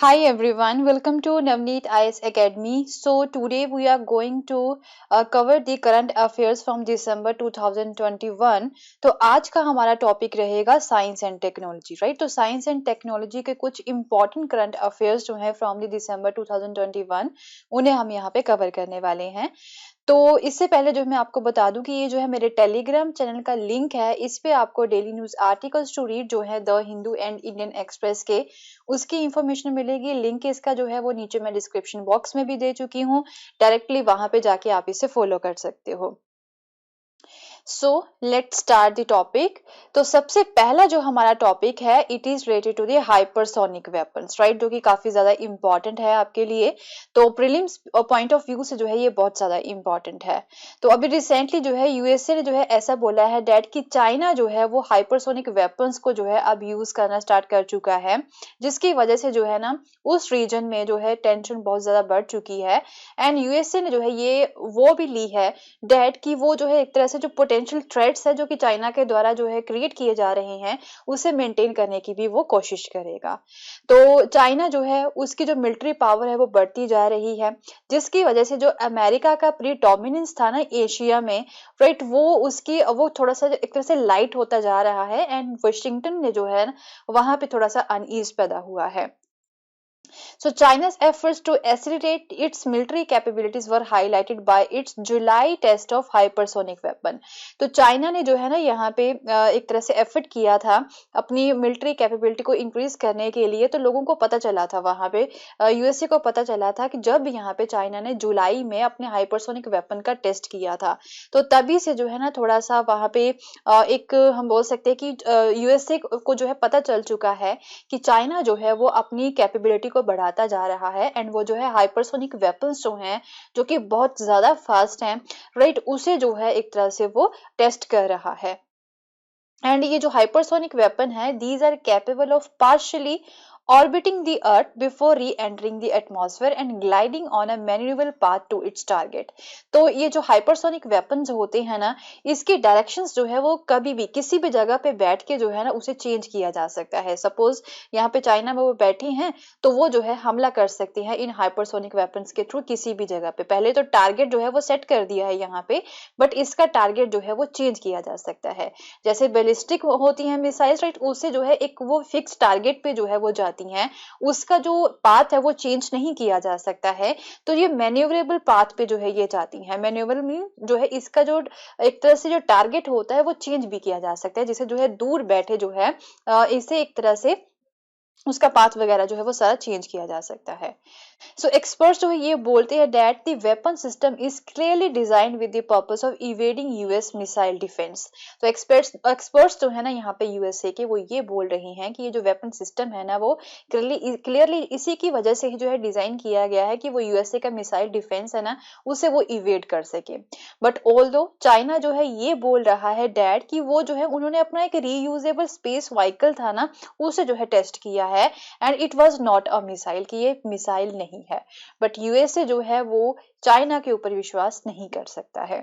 Hi everyone, welcome to Navneet IS Academy. So today we are going to cover the current affairs from December 2021. तो आज का हमारा topic रहेगा science and technology, right? तो science and technology के कुछ important current affairs जो हैं फ्रॉम द दिसंबर 2021 उन्हें हम यहाँ पे कवर करने वाले हैं। तो इससे पहले जो मैं आपको बता दूं कि ये जो है मेरे टेलीग्राम चैनल का लिंक है, इस पे आपको daily news articles to read जो है the Hindu and Indian Express के उसकी इंफॉर्मेशन मिलेगी। लिंक इसका जो है वो नीचे मैं डिस्क्रिप्शन बॉक्स में भी दे चुकी हूँ, डायरेक्टली वहां पे जाके आप इसे फॉलो कर सकते हो। So let's start the topic. तो सबसे पहला जो हमारा टॉपिक है it is related to the hypersonic weapons, right, जो कि काफी ज्यादा इंपॉर्टेंट है आपके लिए। तो प्रीलिम्स पॉइंट ऑफ व्यू से जो है ये बहुत ज्यादा इंपॉर्टेंट है। तो अभी रिसेंटली जो है यूएसए ने जो है ऐसा बोला है डैट कि चाइना जो है वो हाइपरसोनिक वेपन्स को जो है अब यूज करना स्टार्ट कर चुका है, जिसकी वजह से जो है ना उस रीजन में जो है टेंशन बहुत ज्यादा बढ़ चुकी है। एंड यूएसए ने जो है ये वो भी ली है डेट कि वो जो है एक तरह से जो पोटेंशियल थ्रेट्स है जो कि चाइना के द्वारा जो है क्रिएट किए जा रहे हैं उसे मेंटेन करने की भी वो कोशिश करेगा। तो चाइना जो है उसकी जो मिलिट्री पावर है वो बढ़ती जा रही है, जिसकी वजह से जो अमेरिका का प्रीडोमिनेंस था ना एशिया में, राइट, वो उसकी वो थोड़ा सा एक तरह से लाइट होता जा रहा है। एंड वाशिंगटन ने जो है वहां पे थोड़ा सा अनईज पैदा हुआ है। So China's efforts to accelerate its military capabilities were highlighted by its July test of hypersonic weapon. तो चाइना ने जो है ना यहाँ पे एक तरह से एफर्ट किया था अपनी मिलिट्री कैपेबिलिटी को इंक्रीज करने के लिए। तो लोगों को पता चला था वहां पे, यूएसए को पता चला था कि जब यहाँ पे चाइना ने जुलाई में अपने हाइपरसोनिक वेपन का टेस्ट किया था, तो तभी से जो है ना थोड़ा सा वहां पे एक हम बोल सकते हैं कि यूएसए को जो है पता चल चुका है कि चाइना जो है वो अपनी कैपेबिलिटी को बढ़ाता जा रहा है। एंड वो जो है हाइपरसोनिक वेपन्स जो हैं जो कि बहुत ज्यादा फास्ट हैं, राइट, उसे जो है एक तरह से वो टेस्ट कर रहा है। एंड ये जो हाइपरसोनिक वेपन है these are capable of partially orbiting the earth before re-entering the atmosphere and gliding on a maneuverable path to its target। तो ये जो हाइपरसोनिक वेपन्स होते हैं ना, इसकी डायरेक्शंस जो है वो कभी भी किसी भी जगह पे बैठ के जो है ना उसे चेंज किया जा सकता है। सपोज यहाँ पे चाइना में वो बैठी हैं तो वो जो है हमला कर सकती है इन हाइपरसोनिक वेपन्स के थ्रू किसी भी जगह पे। पहले तो टारगेट जो है वो सेट कर दिया है यहाँ पे, बट इसका टारगेट जो है वो चेंज किया जा सकता है। जैसे बैलिस्टिक होती है मिसाइल्स, राइट, उससे जो है एक वो फिक्स टारगेट पे जो है वो जाती हैं, उसका जो पाथ है वो चेंज नहीं किया जा सकता है। तो ये मैन्यूवरेबल पाथ पे जो है ये जाती हैं। मैन्यूवरेबल मीन जो है इसका जो एक तरह से जो टारगेट होता है वो चेंज भी किया जा सकता है, जिसे जो है दूर बैठे जो है इसे एक तरह से उसका पाथ वगैरह जो है वो सारा चेंज किया जा सकता है। सो एक्सपर्ट्स जो है ये बोलते हैं that the weapon system is clearly designed with the purpose of evading US missile defence. तो एक्सपर्ट्स जो है ना यहाँ पे यूएसए के वो ये बोल रहे हैं कि ये जो वेपन सिस्टम है ना वो क्लियरली इसी की वजह से जो है डिजाइन किया गया है कि वो यूएसए का मिसाइल डिफेंस है ना उसे वो इवेड कर सके। बट ऑल्दो चाइना जो है ये बोल रहा है डैड कि वो जो है उन्होंने अपना एक रीयूजेबल स्पेस व्हीकल था ना उसे जो है टेस्ट किया है and it was not a missile, कि ये मिसाइल नहीं है। बट यूएसए जो है वो चाइना के ऊपर विश्वास नहीं कर सकता है।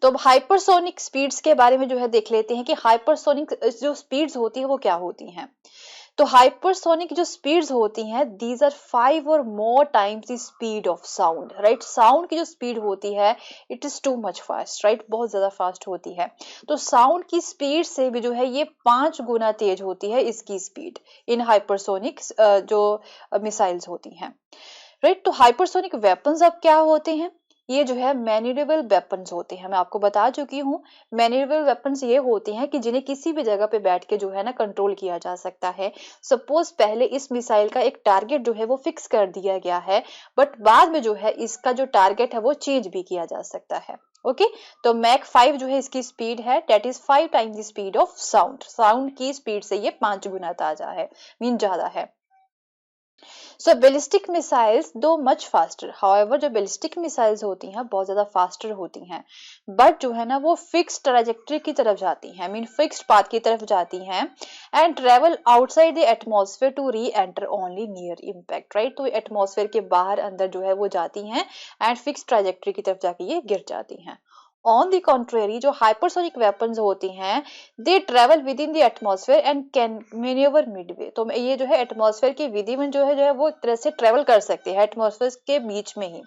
तो अब हाइपरसोनिक स्पीड्स के बारे में जो है देख लेते हैं कि हाइपरसोनिक जो स्पीड्स होती है वो क्या होती हैं। तो हाइपरसोनिक जो स्पीड्स होती हैं दीज आर 5 और more times the speed of sound, right. Sound की जो स्पीड होती है it is too much fast, right, बहुत ज्यादा फास्ट होती है। तो साउंड की स्पीड से भी जो है ये 5 गुना तेज होती है इसकी स्पीड इन हाइपरसोनिक जो मिसाइल्स होती हैं, राइट। तो हाइपरसोनिक वेपन्स अब क्या होते हैं, ये जो है मैन्यूरेबल वेपन्स होते हैं। मैं आपको बता चुकी हूँ मैन्यूरेबल वेपन्स ये होते हैं कि जिन्हें किसी भी जगह पे बैठ के जो है ना कंट्रोल किया जा सकता है। सपोज पहले इस मिसाइल का एक टारगेट जो है वो फिक्स कर दिया गया है, बट बाद में जो है इसका जो टारगेट है वो चेंज भी किया जा सकता है। ओके तो मैक 5 जो है इसकी स्पीड है that is 5 times the speed of sound. Sound की स्पीड से ये 5 गुना ताजा है, मीन ज्यादा है। सो बैलिस्टिक मिसाइल्स दो मच फास्टर, हाउएवर जो बैलिस्टिक मिसाइल्स होती हैं बहुत ज्यादा फास्टर होती हैं, बट जो है ना वो फिक्स ट्राजेक्टरी की तरफ जाती हैं, मीन फिक्स्ड पाथ की तरफ जाती हैं and travel outside the atmosphere to reenter only near impact, right. तो एटमॉस्फेयर के बाहर अंदर जो है वो जाती हैं एंड फिक्स ट्राजेक्टरी की तरफ जाके ये गिर जाती हैं। ऑन द कॉन्ट्रेरी जो हाइपरसोनिक वेपन्स होती हैं they travel with in the atmosphere and can manoeuvre Midway. तो ये जो है एटमॉस्फेयर की विधि में जो है वो एक तरह से ट्रेवल कर सकती है एटमॉस्फेयर के बीच में ही,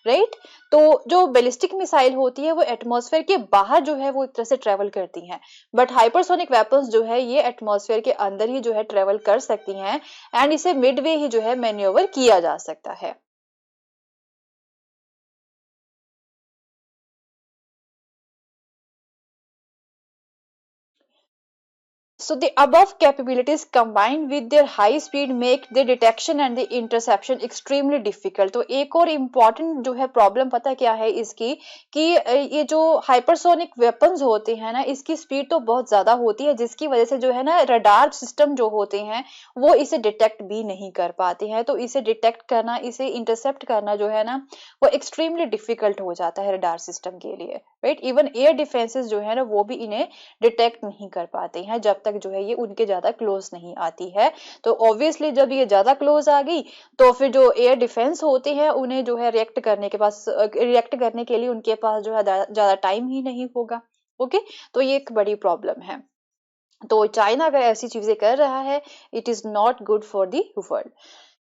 राइट। तो जो बैलिस्टिक मिसाइल होती है वो एटमॉस्फेयर के बाहर जो है वो एक तरह से ट्रेवल करती हैं, बट हाइपरसोनिक वेपन्स जो है ये एटमॉस्फेयर के अंदर ही जो है ट्रेवल कर सकती हैं एंड इसे मिडवे ही जो है मैन्यूवर किया जा सकता है। So the above capabilities combined with their high speed make the detection and the interception extremely difficult। तो एक और इम्पॉर्टेंट जो है प्रॉब्लम पता क्या है इसकी कि ये जो हाइपरसोनिक वेपन्स होते हैं ना इसकी स्पीड तो बहुत ज्यादा होती है जिसकी वजह से जो है ना रडार सिस्टम जो होते हैं वो इसे डिटेक्ट भी नहीं कर पाते हैं। तो इसे डिटेक्ट करना, इसे इंटरसेप्ट करना जो है ना वो एक्सट्रीमली डिफिकल्ट हो जाता है रडार सिस्टम के लिए, राइट। इवन एयर डिफेंसेस जो है ना वो भी इन्हें डिटेक्ट नहीं कर पाते हैं जब तक जो है ये उनके ज्यादा क्लोज नहीं आती है। तो ऑब्वियसली जब ये ज्यादा क्लोज आ गई तो फिर जो एयर डिफेंस होते हैं उन्हें जो है रिएक्ट करने के लिए उनके पास जो है ज्यादा टाइम ही नहीं होगा। ओके, तो ये एक बड़ी प्रॉब्लम है। तो चाइना अगर ऐसी चीजें कर रहा है it is not good for the world.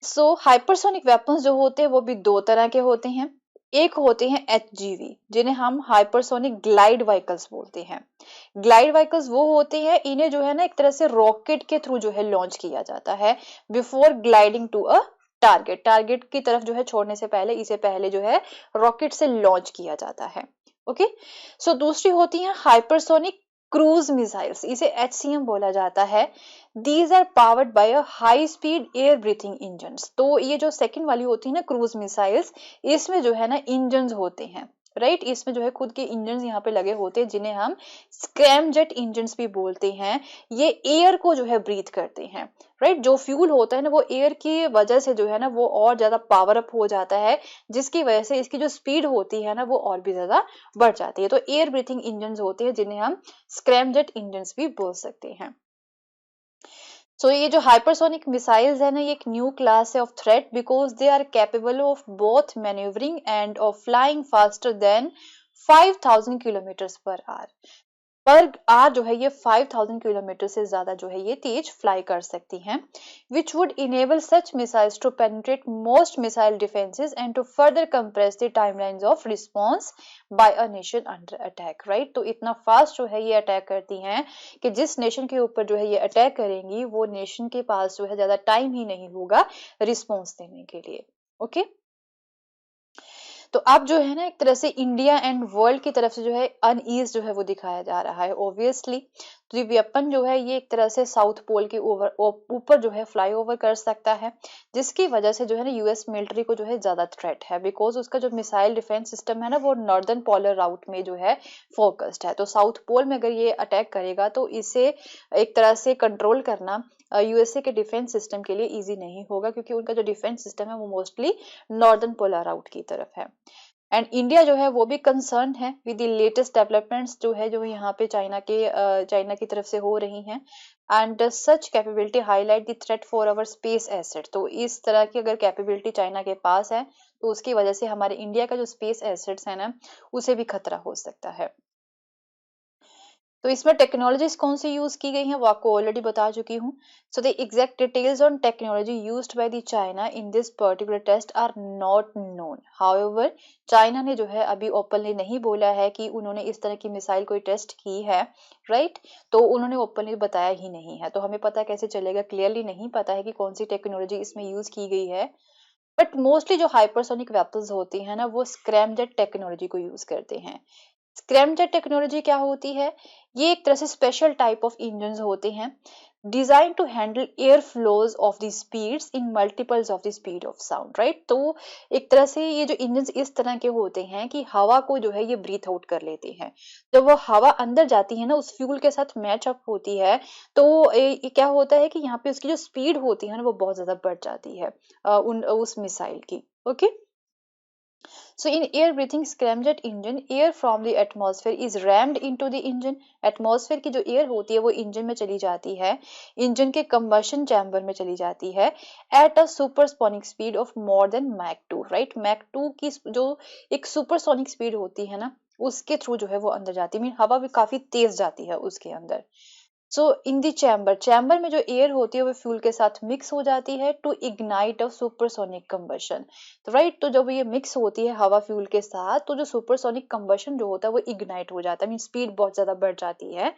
So hypersonic weapons जो होते हैं वो भी दो तरह के होते हैं। एक होते हैं एचजीवी जिन्हें हम हाइपरसोनिक ग्लाइड व्हीकल्स बोलते हैं। ग्लाइड व्हीकल्स वो होते हैं इन्हें जो है ना एक तरह से रॉकेट के थ्रू जो है लॉन्च किया जाता है before gliding to a target. Target की तरफ जो है छोड़ने से पहले इसे पहले जो है रॉकेट से लॉन्च किया जाता है। ओके, सो दूसरी होती है हाइपरसोनिक क्रूज मिसाइल्स, इसे एचसीएम बोला जाता है। These are powered by a high speed air breathing engine. तो ये जो सेकंड वाली होती है ना क्रूज मिसाइल्स, इसमें जो है ना इंजन होते हैं, राइट। इसमें जो है खुद के इंजन यहाँ पे लगे होते हैं जिन्हें हम स्क्रैमजेट इंजन भी बोलते हैं। ये एयर को जो है ब्रीथ करते हैं, राइट। जो फ्यूल होता है ना वो एयर की वजह से जो है ना वो और ज्यादा पावर अप हो जाता है जिसकी वजह से इसकी जो स्पीड होती है ना वो और भी ज्यादा बढ़ जाती है। तो एयर ब्रीथिंग इंजन होते हैं जिन्हें हम स्क्रैमजेट इंजन भी बोल सकते हैं। सो ये जो हाइपरसोनिक मिसाइल्स है ना ये एक न्यू क्लास है of threat because they are capable of both manoeuvring and of flying faster than 5000 kilometre per hour. पर आर जो है ये 5000 किलोमीटर से ज्यादा जो है ये तेज फ्लाई कर सकती हैं, which would enable such missiles to penetrate most missile defenses and to further compress the timelines of response by a nation under attack, right। तो इतना फास्ट जो है ये अटैक करती हैं कि जिस नेशन के ऊपर जो है ये अटैक करेंगी वो नेशन के पास जो है ज्यादा टाइम ही नहीं होगा रिस्पॉन्स देने के लिए। ओके, तो अब जो है ना एक तरह से इंडिया एंड वर्ल्ड की तरफ से जो है अनईज जो है वो दिखाया जा रहा है ऑब्वियसली। तो ये वेपन जो है ये एक तरह से साउथ पोल के ऊपर जो है फ्लाई ओवर कर सकता है जिसकी वजह से जो है ना यूएस मिलिट्री को जो है ज्यादा थ्रेट है बिकॉज उसका जो मिसाइल डिफेंस सिस्टम है ना वो नॉर्दर्न पोलर राउट में जो है फोकस्ड है। तो साउथ पोल में अगर ये अटैक करेगा तो इसे एक तरह से कंट्रोल करना यूएसए के डिफेंस सिस्टम के लिए इजी नहीं होगा क्योंकि उनका जो डिफेंस सिस्टम है वो मोस्टली नॉर्दर्न पोलर राउट की तरफ है। एंड इंडिया जो है वो भी कंसर्न है विद द लेटेस्ट डेवलपमेंट्स जो है जो यहाँ पे चाइना की तरफ से हो रही हैं। And such capability highlight the threat for our space asset. तो इस तरह की अगर कैपेबिलिटी चाइना के पास है तो उसकी वजह से हमारे इंडिया का जो स्पेस एसेट्स है ना उसे भी खतरा हो सकता है। तो इसमें टेक्नोलॉजीज कौन सी यूज की गई हैं वो आपको ऑलरेडी बता चुकी हूँ। So the exact details on technology used by the China in this particular test are not known. However China ने जो है अभी ओपनली नहीं बोला है कि उन्होंने इस तरह की मिसाइल कोई टेस्ट की है, राइट। तो उन्होंने ओपनली बताया ही नहीं है तो हमें पता कैसे चलेगा, क्लियरली नहीं पता है कि कौन सी टेक्नोलॉजी इसमें यूज की गई है। बट मोस्टली जो हाइपरसोनिक वेपन्स होती हैं ना वो स्क्रैमजेट टेक्नोलॉजी को यूज करते हैं। स्क्रैमजेट टेक्नोलॉजी क्या होती है, ये एक तरह से स्पेशल टाइप ऑफ इंजन होते हैं design to handle air flows of the speeds in multiples of the speed of sound, right. तो एक तरह से ये जो इंजन इस तरह के होते हैं कि हवा को जो है ये ब्रीथ आउट कर लेते हैं। जब वो हवा अंदर जाती है ना उस फ्यूल के साथ मैच अप होती है तो ये क्या होता है कि यहाँ पे उसकी जो स्पीड होती है ना वो बहुत ज्यादा बढ़ जाती है उस मिसाइल की। Okay, so in air breathing scramjet engine, air from the atmosphere is rammed into the engine। atmosphere की जो air होती है वो engine में चली जाती है, engine के combustion chamber में चली जाती है at a supersonic speed of more than Mach 2, right। Mach 2 की जो एक supersonic speed होती है ना उसके थ्रू जो है वो अंदर जाती है, मीन हवा भी काफी तेज जाती है उसके अंदर। सो इन दी चैम्बर, चैम्बर में जो एयर होती है वो फ्यूल के साथ मिक्स हो जाती है to ignite a supersonic combustion. तो राइट, तो जब ये मिक्स होती है हवा फ्यूल के साथ, तो जो सुपरसोनिक कंबशन जो होता है वो इग्नाइट हो जाता है, मीन स्पीड बहुत ज्यादा बढ़ जाती है।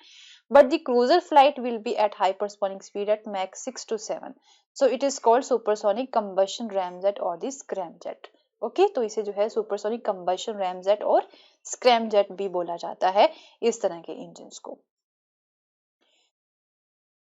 But the cruiser flight will be at hypersonic speed at Mach 6 to 7, so it is called supersonic combustion ramjet और द स्क्रैमजेट। ओके, तो इसे जो है सुपरसोनिक कंबशन रैमजेट और स्क्रैमजेट भी बोला जाता है इस तरह के इंजन को।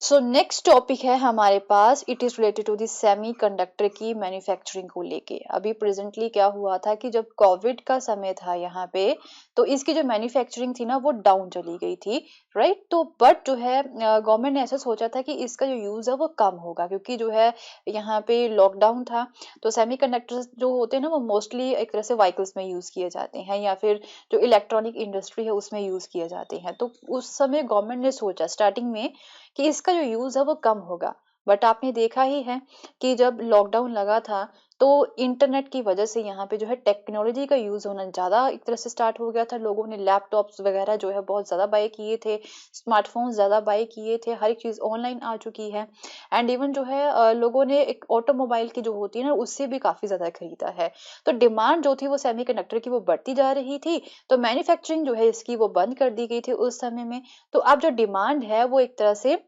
सो नेक्स्ट टॉपिक है हमारे पास, it is related to the semiconductor की मैन्युफैक्चरिंग को लेके। अभी प्रेजेंटली क्या हुआ था कि जब कोविड का समय था यहाँ पे, तो इसकी जो मैन्युफैक्चरिंग थी ना वो डाउन चली गई थी, राइट। तो बट जो है गवर्नमेंट ने ऐसा सोचा था कि इसका जो यूज है वो कम होगा, क्योंकि जो है यहाँ पे लॉकडाउन था। तो सेमीकंडक्टर्स जो होते हैं ना वो मोस्टली एक तरह से व्हीकल्स में यूज किए जाते हैं, या फिर जो इलेक्ट्रॉनिक इंडस्ट्री है उसमें यूज किए जाते हैं। तो उस समय गवर्नमेंट ने सोचा स्टार्टिंग में कि इसका जो यूज है वो कम होगा। बट आपने देखा ही है कि जब लॉकडाउन लगा था, तो इंटरनेट की वजह से यहाँ पे जो है टेक्नोलॉजी का यूज होना ज्यादा एक तरह से स्टार्ट हो गया था। लोगों ने लैपटॉप्स वगैरह जो है बहुत ज्यादा बाय किए थे, स्मार्टफोन्स ज्यादा बाय किए थे, हर एक चीज ऑनलाइन आ चुकी है। एंड इवन जो है लोगों ने एक ऑटोमोबाइल की जो होती है ना उससे भी काफी ज्यादा खरीदा है। तो डिमांड जो थी वो सेमीकंडक्टर की वो बढ़ती जा रही थी, तो मैन्युफैक्चरिंग जो है इसकी वो बंद कर दी गई थी उस समय में। तो अब जो डिमांड है वो एक तरह से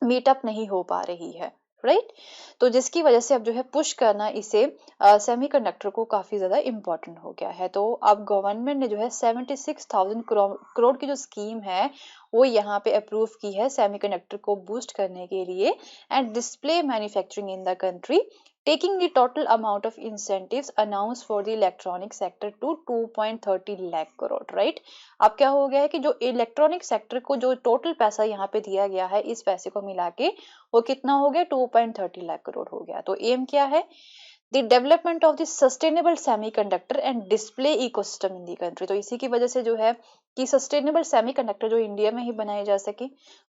मीटअप नहीं हो पा रही है, राइट। तो जिसकी वजह से अब जो है पुश करना इसे सेमीकंडक्टर को काफी ज्यादा इम्पोर्टेंट हो गया है। तो अब गवर्नमेंट ने जो है 76,000 करोड़ की जो स्कीम है वो यहाँ पे अप्रूव की है सेमीकंडक्टर को बूस्ट करने के लिए and display manufacturing in the country, taking the total amount of incentives announced for the electronic sector to 2.30 lakh crore, right। अब क्या हो गया है कि जो इलेक्ट्रॉनिक सेक्टर को जो टोटल पैसा यहाँ पे दिया गया है, इस पैसे को मिला के वो कितना हो गया, 2.30 लाख करोड़ हो गया। तो एम क्या है, the development of the sustainable semiconductor and display ecosystem in the country. तो इसी की वजह से जो है कि सस्टेनेबल सेमीकंडक्टर जो इंडिया में ही बनाए जा सके,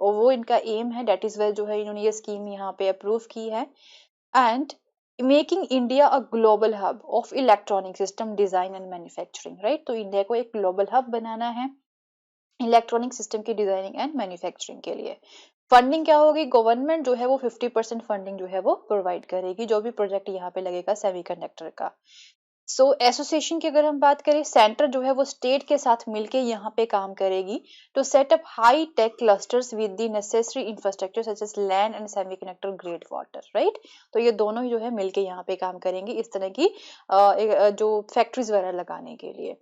और वो इनका एम है। दैट इज वेल जो है इन्होंने ये स्कीम यहाँ पे अप्रूव की है। And making India a global hub of electronic system design and manufacturing, right. तो इंडिया को एक ग्लोबल हब बनाना है इलेक्ट्रॉनिक सिस्टम की डिजाइनिंग एंड मैन्युफैक्चरिंग के लिए। फंडिंग क्या होगी, गवर्नमेंट जो है वो 50% फंडिंग जो है वो प्रोवाइड करेगी जो भी प्रोजेक्ट यहाँ पे लगेगा सेमीकंडक्टर का। सो एसोसिएशन की अगर हम बात करें, सेंटर जो है वो स्टेट के साथ मिलके यहाँ पे काम करेगी to set up high tech clusters with the necessary infrastructure such as land and semiconductor grade water, right. तो ये दोनों ही जो है मिलके यहाँ पे काम करेंगे इस तरह की जो फैक्ट्रीज वगैरह लगाने के लिए।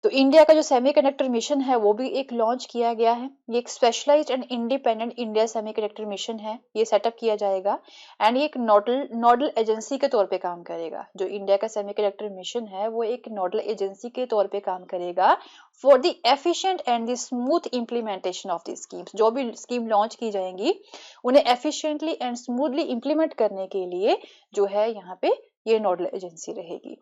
तो इंडिया का जो सेमीकंडक्टर मिशन है वो भी एक लॉन्च किया गया है। ये एक specialised and independent India semiconductor mission है, ये सेटअप किया जाएगा। एंड ये एक नोडल एजेंसी के तौर पे काम करेगा। जो इंडिया का सेमीकंडक्टर मिशन है वो एक नोडल एजेंसी के तौर पे काम करेगा for the efficient and the smooth implementation of the schemes. जो भी स्कीम लॉन्च की जाएंगी उन्हें एफिशिएंटली एंड स्मूथली इम्प्लीमेंट करने के लिए जो है यहाँ पे ये नोडल एजेंसी रहेगी।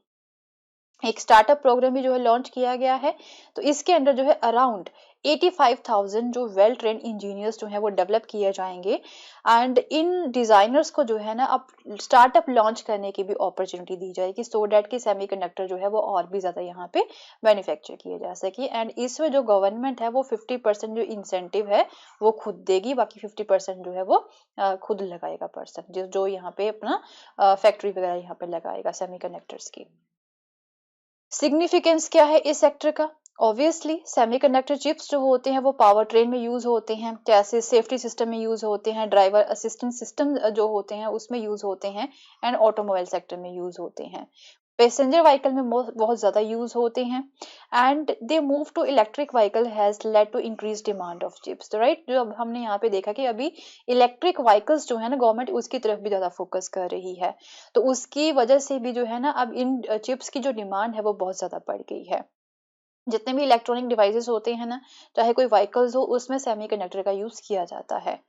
एक स्टार्टअप प्रोग्राम भी जो है लॉन्च किया गया है। तो इसके अंदर जो है अराउंड 85,000 जो वेल ट्रेन इंजीनियर्स जो है वो डेवलप किए जाएंगे। एंड इन डिजाइनर्स को जो है ना अब स्टार्टअप लॉन्च करने की भी अपॉर्चुनिटी दी जाएगी, सो डैट कि सेमीकंडक्टर जो है वो और भी ज्यादा यहाँ पे मैन्युफैक्चर किए जा सके। एंड इसमें जो गवर्नमेंट है वो 50% जो इंसेंटिव है वो खुद देगी, बाकी 50% जो है वो खुद लगाएगा पर्सन जो यहाँ पे अपना फैक्ट्री वगैरह यहाँ पे लगाएगा सेमीकंडक्टर्स की। सिग्निफिकेंस क्या है इस सेक्टर का, ऑब्वियसली सेमीकंडक्टर चिप्स जो होते हैं वो पावर ट्रेन में यूज होते हैं, जैसे सेफ्टी सिस्टम में यूज होते हैं, ड्राइवर असिस्टेंट सिस्टम जो होते हैं उसमें यूज होते हैं, एंड ऑटोमोबाइल सेक्टर में यूज होते हैं, पैसेंजर व्हीकल में बहुत ज्यादा यूज होते हैं। And the move to electric vehicle has led to increase demand of chips, right. जो अब हमने यहाँ पे देखा कि अभी इलेक्ट्रिक व्हीकल्स जो है ना गवर्नमेंट उसकी तरफ भी ज्यादा फोकस कर रही है। तो उसकी वजह से भी जो है ना अब इन चिप्स की जो डिमांड है वो बहुत ज्यादा बढ़ गई है। जितने भी इलेक्ट्रॉनिक डिवाइसेस होते हैं ना, चाहे कोई व्हीकल्स हो, उसमें सेमीकंडक्टर का यूज किया जाता है।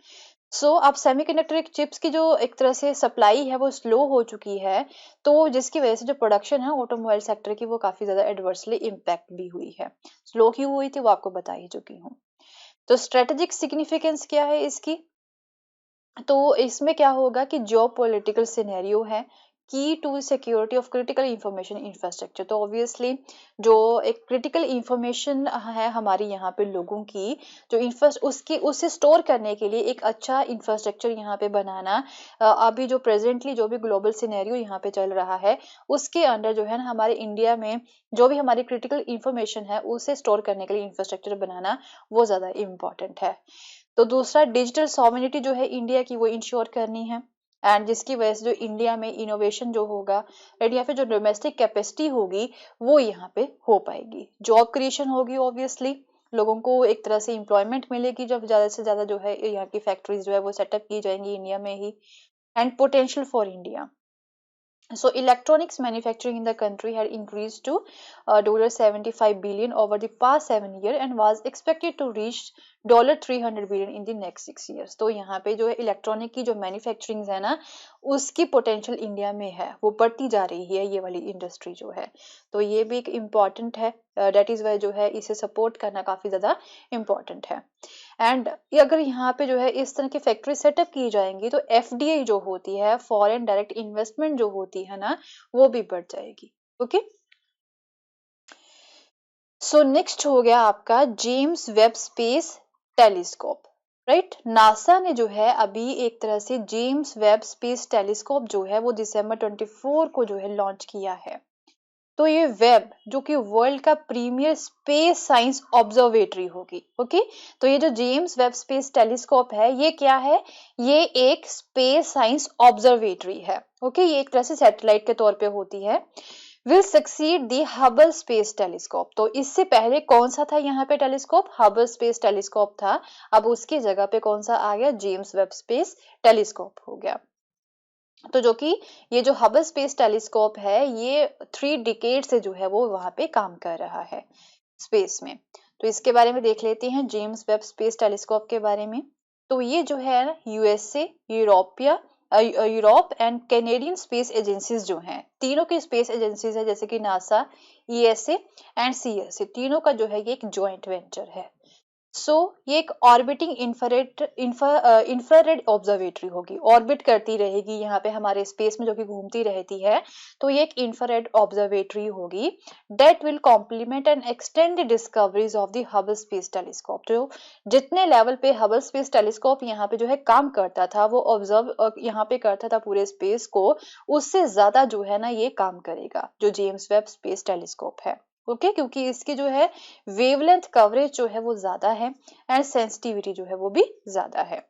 सो अब सेमीकंडक्टर चिप्स की जो एक तरह से सप्लाई है वो स्लो हो चुकी है, तो जिसकी वजह से जो प्रोडक्शन है ऑटोमोबाइल सेक्टर की वो काफी ज्यादा एडवर्सली इम्पैक्ट भी हुई है। स्लो क्यों हुई थी वो आपको बता ही चुकी हूँ। तो स्ट्रेटेजिक सिग्निफिकेंस क्या है इसकी, तो इसमें क्या होगा कि जो पॉलिटिकल सिनेरियो है, की to security of critical information infrastructure. तो ऑब्वियसली जो एक क्रिटिकल इंफॉर्मेशन है हमारी यहाँ पे लोगों की, जो उसे स्टोर करने के लिए एक अच्छा इंफ्रास्ट्रक्चर यहाँ पे बनाना, अभी जो प्रेजेंटली जो भी ग्लोबल सिनेरियो यहाँ पे चल रहा है उसके अंडर जो है ना हमारे इंडिया में जो भी हमारी क्रिटिकल इंफॉर्मेशन है उसे स्टोर करने के लिए इंफ्रास्ट्रक्चर बनाना वो ज्यादा इम्पोर्टेंट है। तो दूसरा, डिजिटल सॉवरेनिटी जो है इंडिया की वो इंश्योर करनी है, एंड जिसकी वजह से जो इंडिया में इनोवेशन जो होगा या फिर जो डोमेस्टिक कैपेसिटी होगी वो यहाँ पे हो पाएगी। जॉब क्रिएशन होगी, ऑब्वियसली लोगों को एक तरह से एम्प्लॉयमेंट मिलेगी जब ज्यादा से ज्यादा जो है यहाँ की फैक्ट्रीज जो है वो सेटअप की जाएंगी इंडिया में ही। And potential for India, so electronics manufacturing in the country had increased to $75 billion over the past 7 years and was expected to reach $300 billion in the next 6 years। तो यहाँ पे जो है इलेक्ट्रॉनिक की जो मैन्युफैक्चरिंग है ना उसकी पोटेंशियल इंडिया में है, वो बढ़ती जा रही है ये वाली इंडस्ट्री जो है। तो ये भी एक इम्पॉर्टेंट है, डेट इज वाई जो है इसे सपोर्ट करना काफी ज्यादा इम्पॉर्टेंट है। एंड अगर यहाँ पे जो है इस तरह की फैक्ट्री सेटअप की जाएंगी तो एफडीआई जो होती है, फॉरेन डायरेक्ट इन्वेस्टमेंट जो होती है ना वो भी बढ़ जाएगी। ओके, सो नेक्स्ट हो गया आपका James Webb space telescope. Right, NASA ने जो है अभी एक तरह से जेम्स वेब स्पेस टेलीस्कोप जो है वो दिसंबर 24 को जो है लॉन्च किया है। तो ये वेब जो कि वर्ल्ड का प्रीमियर स्पेस साइंस ऑब्जर्वेटरी होगी। ओके, तो ये जो जेम्स वेब स्पेस टेलीस्कोप है ये क्या है, ये एक स्पेस साइंस ऑब्जर्वेटरी है। ओके, ये एक तरह से सैटेलाइट के तौर पे होती है। Will succeed the Hubble space telescope. तो इससे पहले कौन सा था यहाँ पे टेलीस्कोप, हबल स्पेस टेलीस्कोप था, अब उसकी जगह पे कौन सा आ गया, जेम्स वेब स्पेस टेलीस्कोप हो गया। तो जो कि ये जो हबल स्पेस टेलीस्कोप है ये 3 डिकेड से जो है वो वहां पे काम कर रहा है स्पेस में। तो इसके बारे में देख लेते हैं जेम्स वेब स्पेस टेलीस्कोप के बारे में। तो ये जो है USA, Europe and Canadian space agencies जो हैं, तीनों की स्पेस एजेंसीज है जैसे कि नासा, ईएसए एंड सीएसए, तीनों का जो है ये एक ज्वाइंट वेंचर है। ये एक ऑर्बिटिंग इंफ्रारेड ऑब्जर्वेटरी होगी, ऑर्बिट करती रहेगी यहाँ पे हमारे स्पेस में जो कि घूमती रहती है। तो ये एक इंफ्रारेड ऑब्जर्वेटरी होगी that will complement and extend the discoveries of the Hubble space telescope. जो जितने लेवल पे हबल स्पेस टेलीस्कोप यहाँ पे जो है काम करता था वो ऑब्जर्व यहाँ पे करता था पूरे स्पेस को, उससे ज्यादा जो है ना ये काम करेगा जो जेम्स वेब स्पेस टेलीस्कोप है। ओके, क्योंकि इसकी जो है वेवलेंथ कवरेज जो है वो ज्यादा है एंड सेंसिटिविटी जो है वो भी ज्यादा है।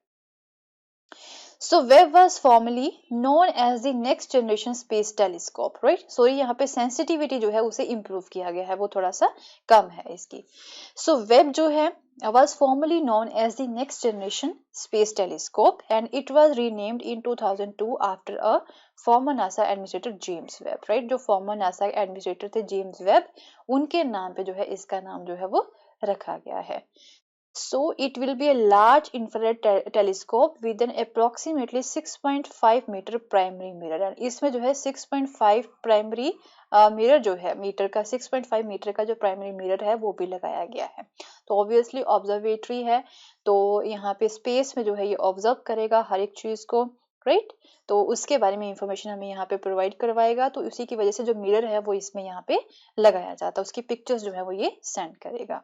So Webb was formerly known as the next generation space telescope, right? So यहाँ पे sensitivity जो है उसे improve किया गया है, वो थोड़ा सा कम है इसकी। So Webb जो है was formerly known as the next generation space telescope and it was renamed in 2002 after a former NASA administrator James Webb, right? जो former NASA administrator थे James Webb, उनके नाम पे जो है इसका नाम जो है वो रखा गया है। So it will be a large infrared telescope with an approximately 6.5 meter primary mirror and इसमें जो है 6.5 प्राइमरी मिरर जो है, मीटर का 6.5 मीटर का जो प्राइमरी मिरर है वो भी लगाया गया है। तो ऑब्वियसली ऑब्जर्वेटरी है तो यहाँ पे स्पेस में जो है ये ऑब्जर्व करेगा हर एक चीज को, राइट? तो उसके बारे में इंफॉर्मेशन हमें यहाँ पे प्रोवाइड करवाएगा, तो उसी की वजह से जो मिरर है वो इसमें यहाँ पे लगाया जाता है, उसकी पिक्चर्स जो है वो ये सेंड करेगा।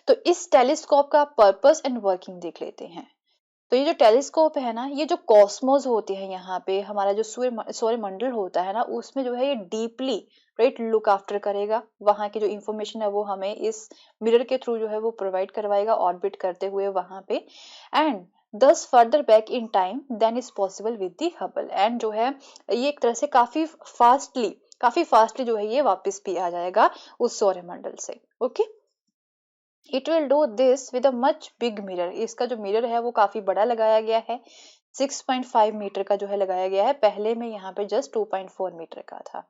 तो इस टेलीस्कोप का पर्पस एंड वर्किंग देख लेते हैं। तो ये जो टेलीस्कोप है ना, ये जो कॉस्मोस होते हैं यहाँ पे हमारा जो सूर्य मंडल होता है ना उसमें जो है ये डीपली राइट लुक आफ्टर करेगा, वहां की जो इंफॉर्मेशन है वो हमें इस मिरर के थ्रू जो है वो प्रोवाइड करवाएगा ऑर्बिट करते हुए वहां पे, and thus further back in time than is possible with the Hubble, and जो है ये एक तरह से काफी फास्टली जो है ये वापस भी आ जाएगा उस सौर मंडल से। Okay, it will do this with a much big mirror, इसका जो मिरर है वो काफी बड़ा लगाया गया है, 6.5 मीटर का जो है लगाया गया है, पहले में यहाँ पे जस्ट 2.4 मीटर का था।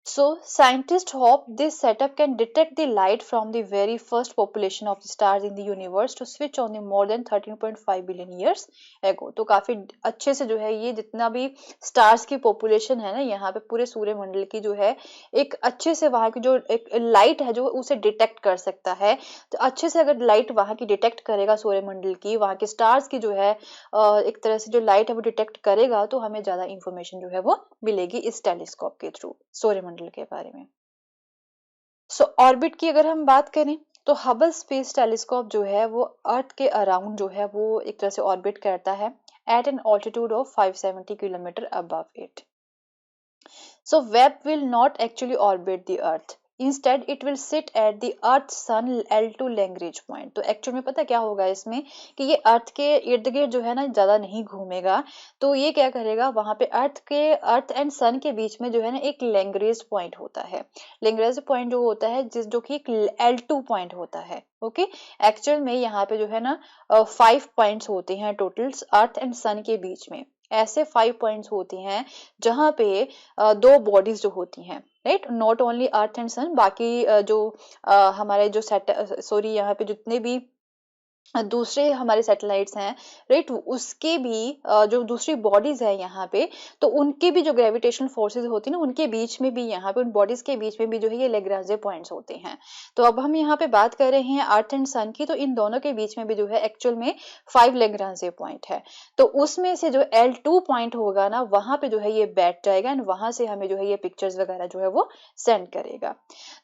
So scientists hope this setup can detect the light from the very first population of the stars in the universe to switch on the more than 13.5 billion years ago। तो काफी अच्छे से जो है ये जितना भी स्टार्स की पॉपुलेशन है ना यहाँ पे पूरे सूर्यमंडल की जो है एक अच्छे से वहां की जो एक लाइट है जो उसे डिटेक्ट कर सकता है। तो अच्छे से अगर लाइट वहां की डिटेक्ट करेगा सूर्यमंडल की वहां के स्टार्स की जो है एक तरह से जो लाइट है वो डिटेक्ट करेगा तो हमें ज्यादा इंफॉर्मेशन जो है वो मिलेगी इस टेलीस्कोप के थ्रू सूर्यमंडल के बारे में। सो ऑर्बिट की अगर हम बात करें तो हबल स्पेस टेलीस्कोप जो है वो अर्थ के अराउंड जो है वो एक तरह से ऑर्बिट करता है at an altitude of 570 kilometre above it. So Webb will not actually orbit the Earth. Instead, it will sit at the Earth Sun L2 Lagrange point। तो एक्चुअल में पता क्या होगा इसमें कि ये अर्थ के इर्द गिर्द जो है ना ज्यादा नहीं घूमेगा। तो ये क्या करेगा वहां पे अर्थ एंड सन के बीच में जो है ना एक लैग्रेंज पॉइंट होता है। लैग्रेंज पॉइंट जो होता है जो कि एक L2 पॉइंट होता है। ओके एक्चुअल में यहाँ पे जो है ना 5 पॉइंट्स होते हैं टोटल अर्थ एंड सन के बीच में। ऐसे 5 पॉइंट्स होती हैं जहां पे दो बॉडीज जो होती हैं right not only earth and sun बाकी जो हमारे जो सॉरी यहाँ पे जितने भी दूसरे हमारे सैटेलाइट्स हैं राइट उसके भी जो दूसरी बॉडीज है यहाँ पे तो उनके भी जो ग्रेविटेशनल फोर्सेस होती है ना उनके बीच में भी यहाँ पे उन बॉडीज के बीच में भी जो है ये लेग्रांजे पॉइंट्स होते हैं। तो अब हम यहाँ पे बात कर रहे हैं अर्थ एंड सन की तो इन दोनों के बीच में भी जो है एक्चुअल में 5 लेग्रांजे पॉइंट है। तो उसमें से जो L2 पॉइंट होगा ना वहां पे जो है ये बैठ जाएगा एंड वहां से हमें जो है ये पिक्चर्स वगैरह जो है वो सेंड करेगा।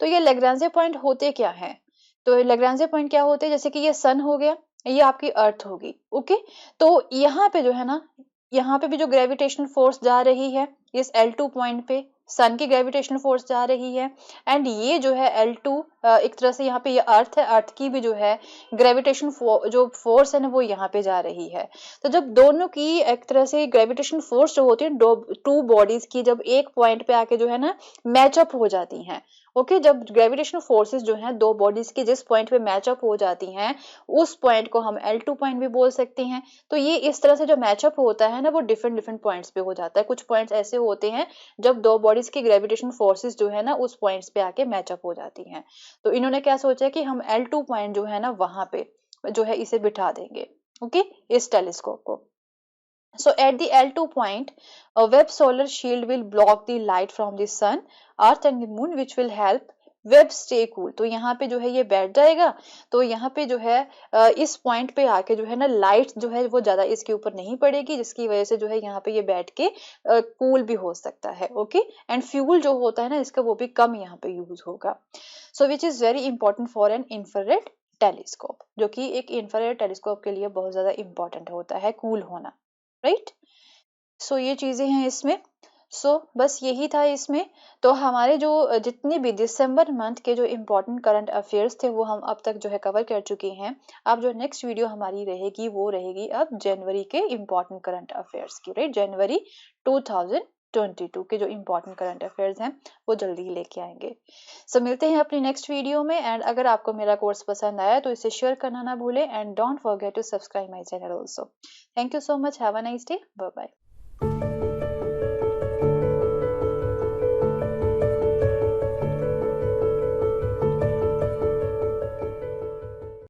तो ये लेग्रांजे पॉइंट होते क्या है तो लेग्रांजे पॉइंट क्या होते हैं जैसे कि ये सन हो गया ये आपकी अर्थ होगी। ओके तो यहाँ पे जो है ना यहाँ पे भी जो ग्रेविटेशनल फोर्स जा रही है इस L2 पॉइंट पे सन की ग्रेविटेशनल फोर्स जा रही है एंड ये जो है L2 एक तरह से यहाँ पे ये अर्थ है अर्थ की भी जो है ग्रेविटेशन जो फोर्स है ना वो यहाँ पे जा रही है। तो जब दोनों की एक तरह से ग्रेविटेशन फोर्स जो होती है टू बॉडीज की जब एक पॉइंट पे आके जो है ना मैचअप हो जाती हैं। ओके जब ग्रेविटेशनल फोर्सेस जो हैं दो बॉडीज की जिस पॉइंट पे मैचअप हो जाती हैं उस पॉइंट को हम L2 पॉइंट भी बोल सकते हैं। तो ये इस तरह से जो मैचअप होता है ना वो डिफरेंट डिफरेंट पॉइंट्स पे हो जाता है। कुछ पॉइंट्स ऐसे होते हैं जब दो बॉडीज की ग्रेविटेशन फोर्सेस जो है ना उस पॉइंट्स पे आके मैचअप हो जाती हैं। तो इन्होंने क्या सोचा कि हम L2 पॉइंट जो है ना वहां पे जो है इसे बिठा देंगे ओके इस टेलीस्कोप को। So at the L2 point, a Webb solar shield will block the light from the sun, earth and the moon which will help web stay cool. तो यहाँ पे जो है ये बैठ जाएगा तो यहाँ पे जो है इस पॉइंट पे आके जो है ना लाइट जो है वो ज्यादा इसके ऊपर नहीं पड़ेगी जिसकी वजह से जो है यहाँ पे ये बैठ के कूल भी हो सकता है। ओके एंड फ्यूल जो होता है ना इसका वो भी कम यहाँ पे यूज होगा। So which is very important for an infrared telescope जो कि एक इंफ्रारेड टेलीस्कोप के लिए बहुत ज्यादा इंपॉर्टेंट होता है कूल होना राइट। सो ये चीजें हैं इसमें। बस यही था इसमें। तो हमारे जो जितने भी दिसंबर मंथ के जो इम्पोर्टेंट करंट अफेयर्स थे वो हम अब तक जो है कवर कर चुके हैं। अब जो नेक्स्ट वीडियो हमारी रहेगी वो रहेगी अब जनवरी के इम्पोर्टेंट करंट अफेयर्स की राइट जनवरी 2022 के जो इम्पोर्टेंट करंट अफेयर्स हैं वो जल्दी ही लेके आएंगे। मिलते हैं अपनी नेक्स्ट वीडियो में एंड अगर आपको मेरा कोर्स पसंद आया तो इसे शेयर करना ना भूलें and don't forget to subscribe my channel also. Thank you so much. Have a nice day. Bye bye.